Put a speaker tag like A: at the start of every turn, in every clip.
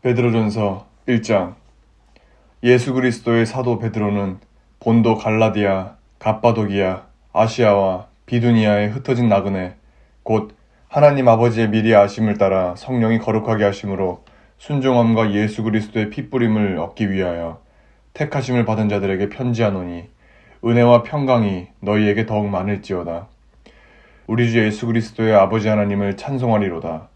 A: 베드로전서 1장. 예수 그리스도의 사도 베드로는 본도 갈라디아, 갑바도기아, 아시아와 비두니아에 흩어진 나그네 곧 하나님 아버지의 미리 아심을 따라 성령이 거룩하게 하심으로 순종함과 예수 그리스도의 핏부림을 얻기 위하여 택하심을 받은 자들에게 편지하노니 은혜와 평강이 너희에게 더욱 많을지어다. 우리 주 예수 그리스도의 아버지 하나님을 찬송하리로다.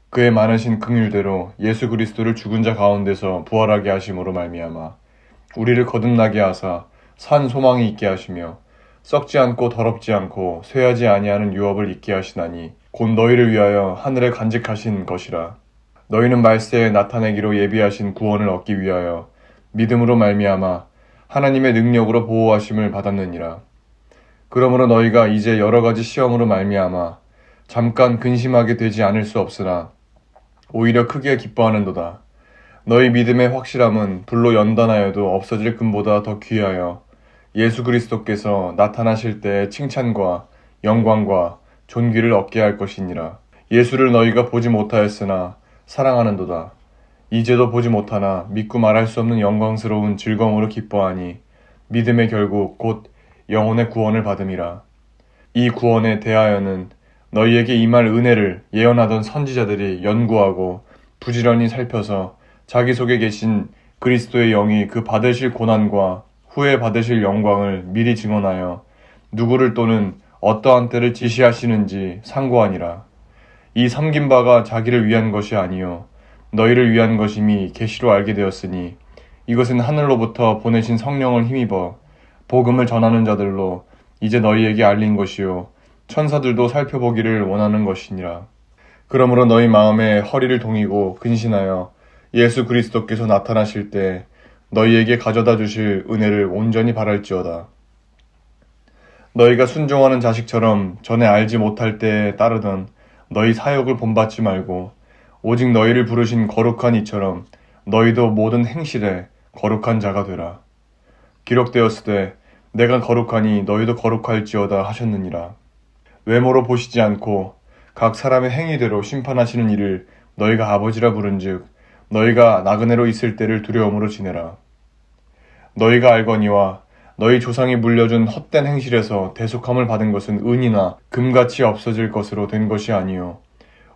A: 그의 많으신 긍휼대로 예수 그리스도를 죽은 자 가운데서 부활하게 하심으로 말미암아 우리를 거듭나게 하사 산 소망이 있게 하시며 썩지 않고 더럽지 않고 쇠하지 아니하는 유업을 있게 하시나니 곧 너희를 위하여 하늘에 간직하신 것이라. 너희는 말세에 나타내기로 예비하신 구원을 얻기 위하여 믿음으로 말미암아 하나님의 능력으로 보호하심을 받았느니라. 그러므로 너희가 이제 여러 가지 시험으로 말미암아 잠깐 근심하게 되지 않을 수 없으나 오히려 크게 기뻐하는도다. 너희 믿음의 확실함은 불로 연단하여도 없어질 금보다 더 귀하여 예수 그리스도께서 나타나실 때의 칭찬과 영광과 존귀를 얻게 할 것이니라. 예수를 너희가 보지 못하였으나 사랑하는도다. 이제도 보지 못하나 믿고 말할 수 없는 영광스러운 즐거움으로 기뻐하니 믿음의 결국 곧 영혼의 구원을 받음이라. 이 구원에 대하여는 너희에게 임할 은혜를 예언하던 선지자들이 연구하고 부지런히 살펴서 자기 속에 계신 그리스도의 영이 그 받으실 고난과 후에 받으실 영광을 미리 증언하여 누구를 또는 어떠한 때를 지시하시는지 상고하니라. 이 섬긴 바가 자기를 위한 것이 아니요 너희를 위한 것임이 계시로 알게 되었으니 이것은 하늘로부터 보내신 성령을 힘입어 복음을 전하는 자들로 이제 너희에게 알린 것이요 천사들도 살펴보기를 원하는 것이니라. 그러므로 너희 마음에 허리를 동이고 근신하여 예수 그리스도께서 나타나실 때 너희에게 가져다 주실 은혜를 온전히 바랄지어다. 너희가 순종하는 자식처럼 전에 알지 못할 때에 따르던 너희 사역을 본받지 말고 오직 너희를 부르신 거룩한 이처럼 너희도 모든 행실에 거룩한 자가 되라. 기록되었으되 내가 거룩하니 너희도 거룩할지어다 하셨느니라. 외모로 보시지 않고 각 사람의 행위대로 심판하시는 이를 너희가 아버지라 부른즉 너희가 나그네로 있을 때를 두려움으로 지내라. 너희가 알거니와 너희 조상이 물려준 헛된 행실에서 대속함을 받은 것은 은이나 금같이 없어질 것으로 된 것이 아니요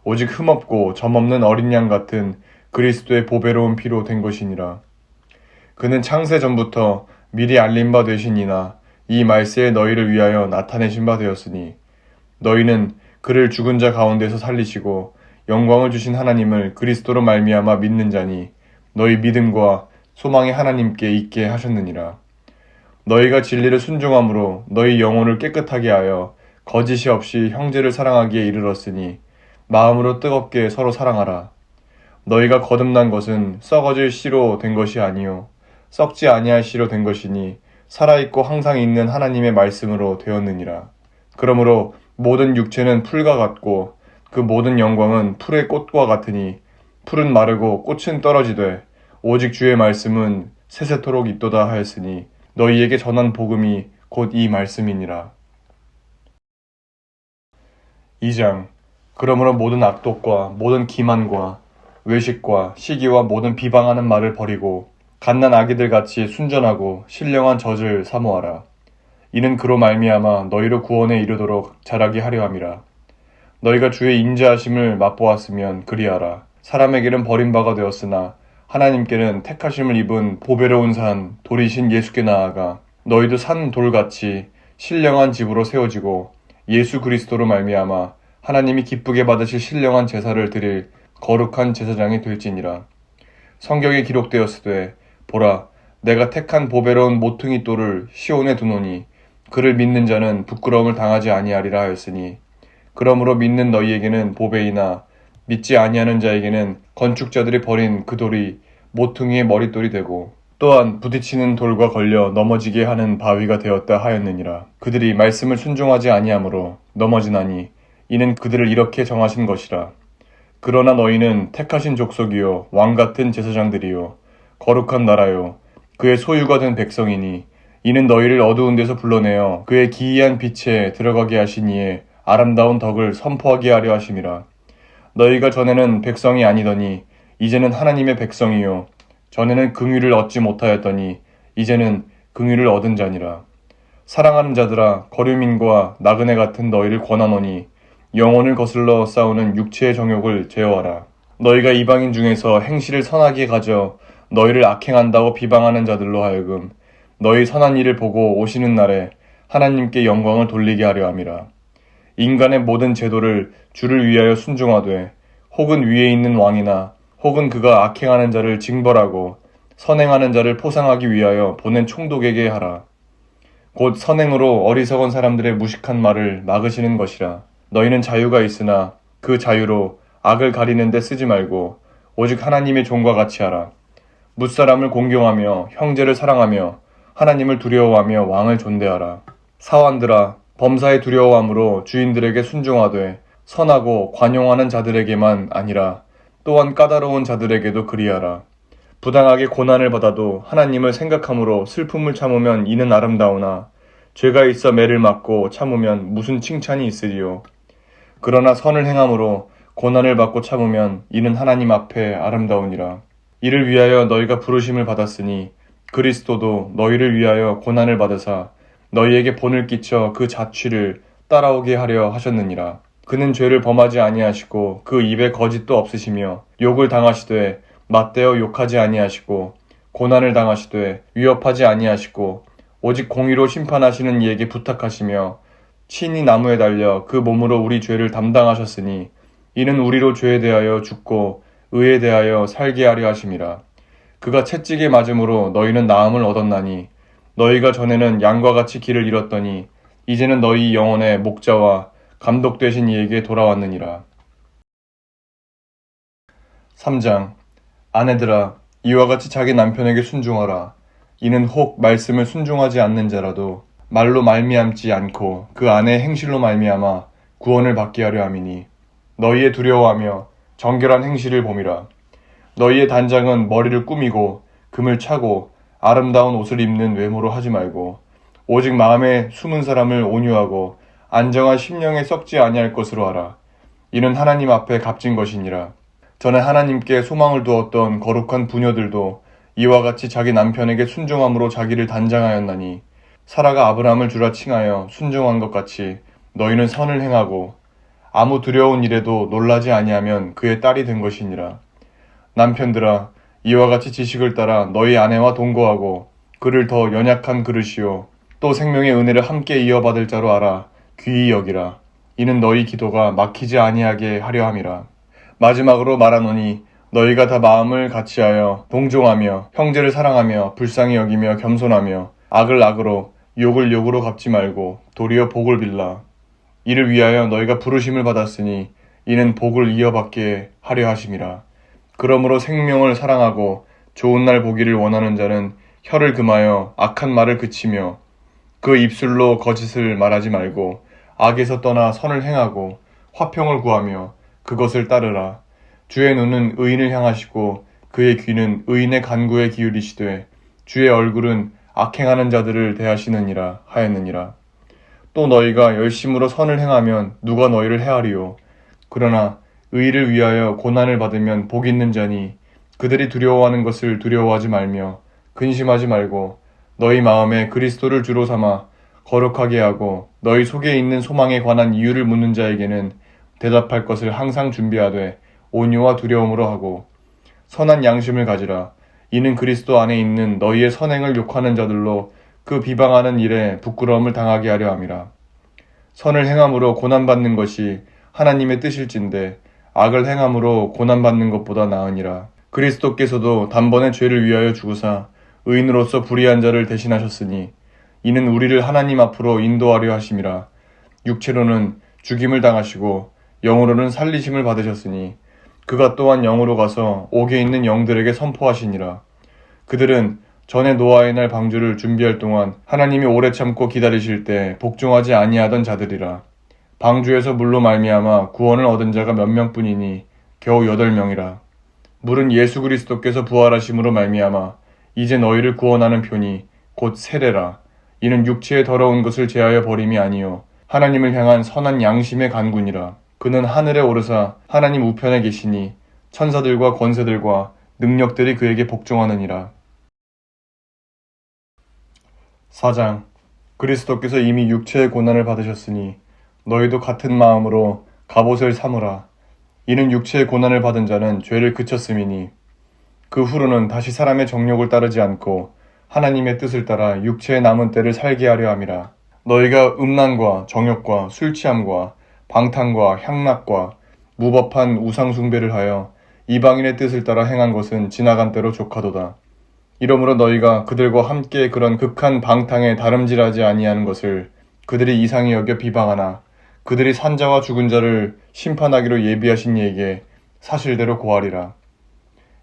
A: 오직 흠없고 점없는 어린 양 같은 그리스도의 보배로운 피로 된 것이니라. 그는 창세 전부터 미리 알린 바 되시니나 이 말세에 너희를 위하여 나타내신 바 되었으니 너희는 그를 죽은 자 가운데서 살리시고 영광을 주신 하나님을 그리스도로 말미암아 믿는 자니 너희 믿음과 소망이 하나님께 있게 하셨느니라. 너희가 진리를 순종함으로 너희 영혼을 깨끗하게 하여 거짓이 없이 형제를 사랑하기에 이르렀으니 마음으로 뜨겁게 서로 사랑하라. 너희가 거듭난 것은 썩어질 씨로 된 것이 아니요 썩지 아니할 씨로 된 것이니 살아있고 항상 있는 하나님의 말씀으로 되었느니라. 그러므로 모든 육체는 풀과 같고 그 모든 영광은 풀의 꽃과 같으니 풀은 마르고 꽃은 떨어지되 오직 주의 말씀은 세세토록 있도다 하였으니 너희에게 전한 복음이 곧 이 말씀이니라. 2장. 그러므로 모든 악독과 모든 기만과 외식과 시기와 모든 비방하는 말을 버리고 갓난 아기들 같이 순전하고 신령한 젖을 사모하라. 이는 그로 말미암아 너희로 구원에 이르도록 자라게 하려 함이라. 너희가 주의 인자하심을 맛보았으면 그리하라. 사람에게는 버림바가 되었으나 하나님께는 택하심을 입은 보배로운 산 돌이신 예수께 나아가 너희도 산 돌같이 신령한 집으로 세워지고 예수 그리스도로 말미암아 하나님이 기쁘게 받으실 신령한 제사를 드릴 거룩한 제사장이 될지니라. 성경에 기록되었으되 보라 내가 택한 보배로운 모퉁이 돌을 시온에 두노니 그를 믿는 자는 부끄러움을 당하지 아니하리라 하였으니 그러므로 믿는 너희에게는 보배이나 믿지 아니하는 자에게는 건축자들이 버린 그 돌이 모퉁이의 머릿돌이 되고 또한 부딪히는 돌과 걸려 넘어지게 하는 바위가 되었다 하였느니라. 그들이 말씀을 순종하지 아니하므로 넘어지나니 이는 그들을 이렇게 정하신 것이라. 그러나 너희는 택하신 족속이요 왕같은 제사장들이요 거룩한 나라요 그의 소유가 된 백성이니 이는 너희를 어두운 데서 불러내어 그의 기이한 빛에 들어가게 하신 이의 아름다운 덕을 선포하게 하려 하심이라. 너희가 전에는 백성이 아니더니 이제는 하나님의 백성이요 전에는 긍휼을 얻지 못하였더니 이제는 긍휼을 얻은 자니라. 사랑하는 자들아 거류민과 나그네 같은 너희를 권하노니 영혼을 거슬러 싸우는 육체의 정욕을 제어하라. 너희가 이방인 중에서 행실을 선하게 가져 너희를 악행한다고 비방하는 자들로 하여금 너희 선한 일을 보고 오시는 날에 하나님께 영광을 돌리게 하려 함이라. 인간의 모든 제도를 주를 위하여 순종하되 혹은 위에 있는 왕이나 혹은 그가 악행하는 자를 징벌하고 선행하는 자를 포상하기 위하여 보낸 총독에게 하라. 곧 선행으로 어리석은 사람들의 무식한 말을 막으시는 것이라. 너희는 자유가 있으나 그 자유로 악을 가리는 데 쓰지 말고 오직 하나님의 종과 같이 하라. 뭇사람을 공경하며 형제를 사랑하며 하나님을 두려워하며 왕을 존대하라. 사환들아 범사에 두려워함으로 주인들에게 순종하되 선하고 관용하는 자들에게만 아니라 또한 까다로운 자들에게도 그리하라. 부당하게 고난을 받아도 하나님을 생각함으로 슬픔을 참으면 이는 아름다우나 죄가 있어 매를 맞고 참으면 무슨 칭찬이 있으리요. 그러나 선을 행함으로 고난을 받고 참으면 이는 하나님 앞에 아름다우니라. 이를 위하여 너희가 부르심을 받았으니 그리스도도 너희를 위하여 고난을 받으사 너희에게 본을 끼쳐 그 자취를 따라오게 하려 하셨느니라. 그는 죄를 범하지 아니하시고 그 입에 거짓도 없으시며 욕을 당하시되 맞대어 욕하지 아니하시고 고난을 당하시되 위협하지 아니하시고 오직 공의로 심판하시는 이에게 부탁하시며 친히 나무에 달려 그 몸으로 우리 죄를 담당하셨으니 이는 우리로 죄에 대하여 죽고 의에 대하여 살게 하려 하심이라. 그가 채찍에 맞음으로 너희는 나음을 얻었나니 너희가 전에는 양과 같이 길을 잃었더니 이제는 너희 영혼의 목자와 감독 되신 이에게 돌아왔느니라. 3장. 아내들아 이와 같이 자기 남편에게 순종하라. 이는 혹 말씀을 순종하지 않는 자라도 말로 말미암지 않고 그 아내의 행실로 말미암아 구원을 받게 하려 함이니 너희의 두려워하며 정결한 행실을 봄이라. 너희의 단장은 머리를 꾸미고 금을 차고 아름다운 옷을 입는 외모로 하지 말고 오직 마음에 숨은 사람을 온유하고 안정한 심령에 썩지 아니할 것으로 하라. 이는 하나님 앞에 값진 것이니라. 전에 하나님께 소망을 두었던 거룩한 부녀들도 이와 같이 자기 남편에게 순종함으로 자기를 단장하였나니 사라가 아브라함을 주라 칭하여 순종한 것 같이 너희는 선을 행하고 아무 두려운 일에도 놀라지 아니하면 그의 딸이 된 것이니라. 남편들아 이와 같이 지식을 따라 너희 아내와 동거하고 그를 더 연약한 그릇이요 또 생명의 은혜를 함께 이어받을 자로 알아 귀히 여기라. 이는 너희 기도가 막히지 아니하게 하려 함이라. 마지막으로 말하노니 너희가 다 마음을 같이하여 동종하며 형제를 사랑하며 불쌍히 여기며 겸손하며 악을 악으로 욕을 욕으로 갚지 말고 도리어 복을 빌라. 이를 위하여 너희가 부르심을 받았으니 이는 복을 이어받게 하려 하심이라. 그러므로 생명을 사랑하고 좋은 날 보기를 원하는 자는 혀를 금하여 악한 말을 그치며 그 입술로 거짓을 말하지 말고 악에서 떠나 선을 행하고 화평을 구하며 그것을 따르라. 주의 눈은 의인을 향하시고 그의 귀는 의인의 간구에 기울이시되 주의 얼굴은 악행하는 자들을 대하시느니라 하였느니라. 또 너희가 열심으로 선을 행하면 누가 너희를 헤아리요. 그러나 의를 위하여 고난을 받으면 복 있는 자니 그들이 두려워하는 것을 두려워하지 말며 근심하지 말고 너희 마음에 그리스도를 주로 삼아 거룩하게 하고 너희 속에 있는 소망에 관한 이유를 묻는 자에게는 대답할 것을 항상 준비하되 온유와 두려움으로 하고 선한 양심을 가지라. 이는 그리스도 안에 있는 너희의 선행을 욕하는 자들로 그 비방하는 일에 부끄러움을 당하게 하려 함이라. 선을 행함으로 고난받는 것이 하나님의 뜻일진데 악을 행함으로 고난받는 것보다 나으니라. 그리스도께서도 단번에 죄를 위하여 죽으사 의인으로서 불의한 자를 대신하셨으니 이는 우리를 하나님 앞으로 인도하려 하심이라. 육체로는 죽임을 당하시고 영으로는 살리심을 받으셨으니 그가 또한 영으로 가서 옥에 있는 영들에게 선포하시니라. 그들은 전에 노아의 날 방주를 준비할 동안 하나님이 오래 참고 기다리실 때 복종하지 아니하던 자들이라. 방주에서 물로 말미암아 구원을 얻은 자가 몇 명뿐이니 겨우 8명이라. 물은 예수 그리스도께서 부활하심으로 말미암아 이제 너희를 구원하는 표니 곧 세례라. 이는 육체의 더러운 것을 제하여 버림이 아니요 하나님을 향한 선한 양심의 간군이라. 그는 하늘에 오르사 하나님 우편에 계시니 천사들과 권세들과 능력들이 그에게 복종하느니라. 4장. 그리스도께서 이미 육체의 고난을 받으셨으니 너희도 같은 마음으로 갑옷을 삼으라. 이는 육체의 고난을 받은 자는 죄를 그쳤음이니 그 후로는 다시 사람의 정욕을 따르지 않고 하나님의 뜻을 따라 육체의 남은 때를 살게 하려 함이라. 너희가 음란과 정욕과 술취함과 방탕과 향락과 무법한 우상숭배를 하여 이방인의 뜻을 따라 행한 것은 지나간 때로 족하도다. 이러므로 너희가 그들과 함께 그런 극한 방탕에 다름질하지 아니하는 것을 그들이 이상히 여겨 비방하나 그들이 산자와 죽은 자를 심판하기로 예비하신 이에게 사실대로 고하리라.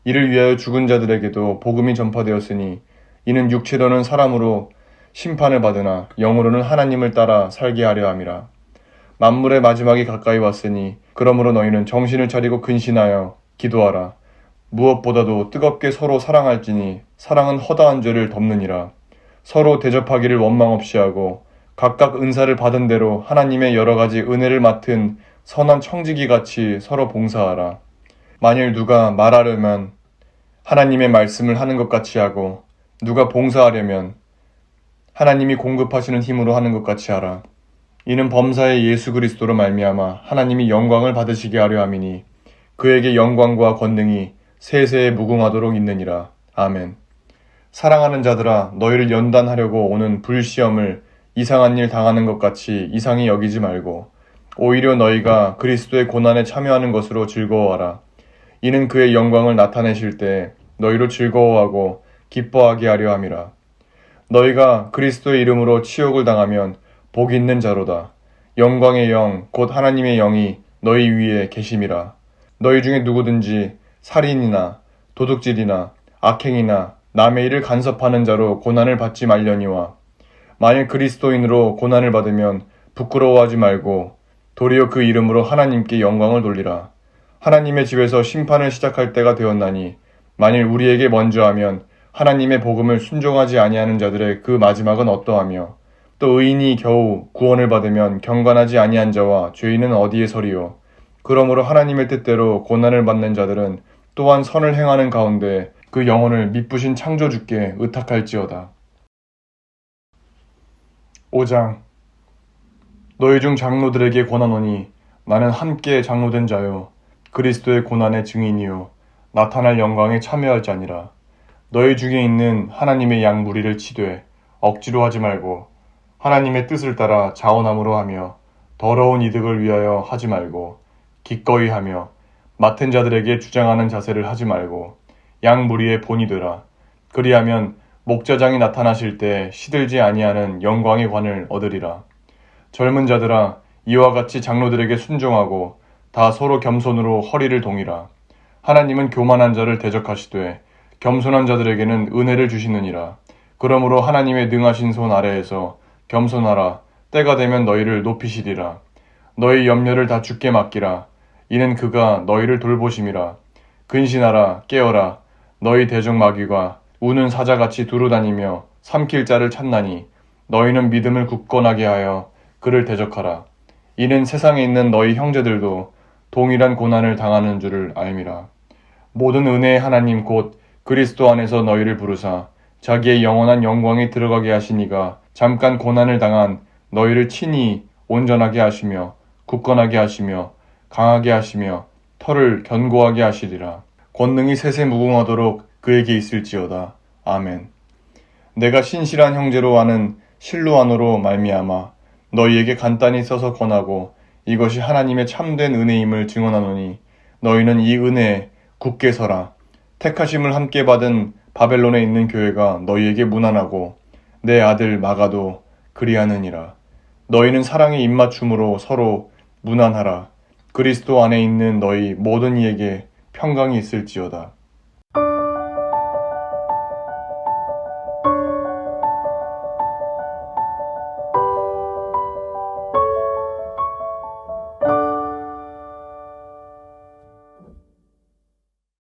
A: 이를 위하여 죽은 자들에게도 복음이 전파되었으니 이는 육체로는 사람으로 심판을 받으나 영으로는 하나님을 따라 살게 하려 함이라. 만물의 마지막이 가까이 왔으니 그러므로 너희는 정신을 차리고 근신하여 기도하라. 무엇보다도 뜨겁게 서로 사랑할지니 사랑은 허다한 죄를 덮느니라. 서로 대접하기를 원망 없이 하고 각각 은사를 받은 대로 하나님의 여러 가지 은혜를 맡은 선한 청지기 같이 서로 봉사하라. 만일 누가 말하려면 하나님의 말씀을 하는 것 같이 하고 누가 봉사하려면 하나님이 공급하시는 힘으로 하는 것 같이 하라. 이는 범사의 예수 그리스도로 말미암아 하나님이 영광을 받으시게 하려 함이니 그에게 영광과 권능이 세세에 무궁하도록 있느니라. 아멘. 사랑하는 자들아, 너희를 연단하려고 오는 불시험을 이상한 일 당하는 것 같이 이상히 여기지 말고 오히려 너희가 그리스도의 고난에 참여하는 것으로 즐거워하라. 이는 그의 영광을 나타내실 때 너희로 즐거워하고 기뻐하게 하려 함이라. 너희가 그리스도의 이름으로 치욕을 당하면 복 있는 자로다. 영광의 영, 곧 하나님의 영이 너희 위에 계심이라. 너희 중에 누구든지 살인이나 도둑질이나 악행이나 남의 일을 간섭하는 자로 고난을 받지 말려니와 만일 그리스도인으로 고난을 받으면 부끄러워하지 말고 도리어 그 이름으로 하나님께 영광을 돌리라. 하나님의 집에서 심판을 시작할 때가 되었나니 만일 우리에게 먼저 하면 하나님의 복음을 순종하지 아니하는 자들의 그 마지막은 어떠하며 또 의인이 겨우 구원을 받으면 경건하지 아니한 자와 죄인은 어디에 서리요. 그러므로 하나님의 뜻대로 고난을 받는 자들은 또한 선을 행하는 가운데 그 영혼을 미쁘신 창조주께 의탁할지어다. 5장. 너희 중 장로들에게 권하노니 나는 함께 장로된 자요 그리스도의 고난의 증인이요 나타날 영광에 참여할 자니라. 너희 중에 있는 하나님의 양 무리를 치되 억지로 하지 말고 하나님의 뜻을 따라 자원함으로 하며 더러운 이득을 위하여 하지 말고 기꺼이 하며 맡은 자들에게 주장하는 자세를 하지 말고 양 무리의 본이 되라. 그리하면 목자장이 나타나실 때 시들지 아니하는 영광의 관을 얻으리라. 젊은 자들아, 이와 같이 장로들에게 순종하고 다 서로 겸손으로 허리를 동이라. 하나님은 교만한 자를 대적하시되 겸손한 자들에게는 은혜를 주시느니라. 그러므로 하나님의 능하신 손 아래에서 겸손하라. 때가 되면 너희를 높이시리라. 너희 염려를 다 주께 맡기라. 이는 그가 너희를 돌보심이라. 근신하라. 깨어라. 너희 대적 마귀가 우는 사자같이 두루다니며 삼킬 자를 찾나니 너희는 믿음을 굳건하게 하여 그를 대적하라. 이는 세상에 있는 너희 형제들도 동일한 고난을 당하는 줄을 알미라. 모든 은혜의 하나님 곧 그리스도 안에서 너희를 부르사 자기의 영원한 영광에 들어가게 하시니가 잠깐 고난을 당한 너희를 친히 온전하게 하시며 굳건하게 하시며 강하게 하시며 털을 견고하게 하시리라. 권능이 세세 무궁하도록 그에게 있을지어다. 아멘. 내가 신실한 형제로 아는 실루아노로 말미암아 너희에게 간단히 써서 권하고 이것이 하나님의 참된 은혜임을 증언하노니 너희는 이 은혜에 굳게 서라. 택하심을 함께 받은 바벨론에 있는 교회가 너희에게 문안하고 내 아들 마가도 그리하느니라. 너희는 사랑의 입맞춤으로 서로 문안하라. 그리스도 안에 있는 너희 모든 이에게 평강이 있을지어다.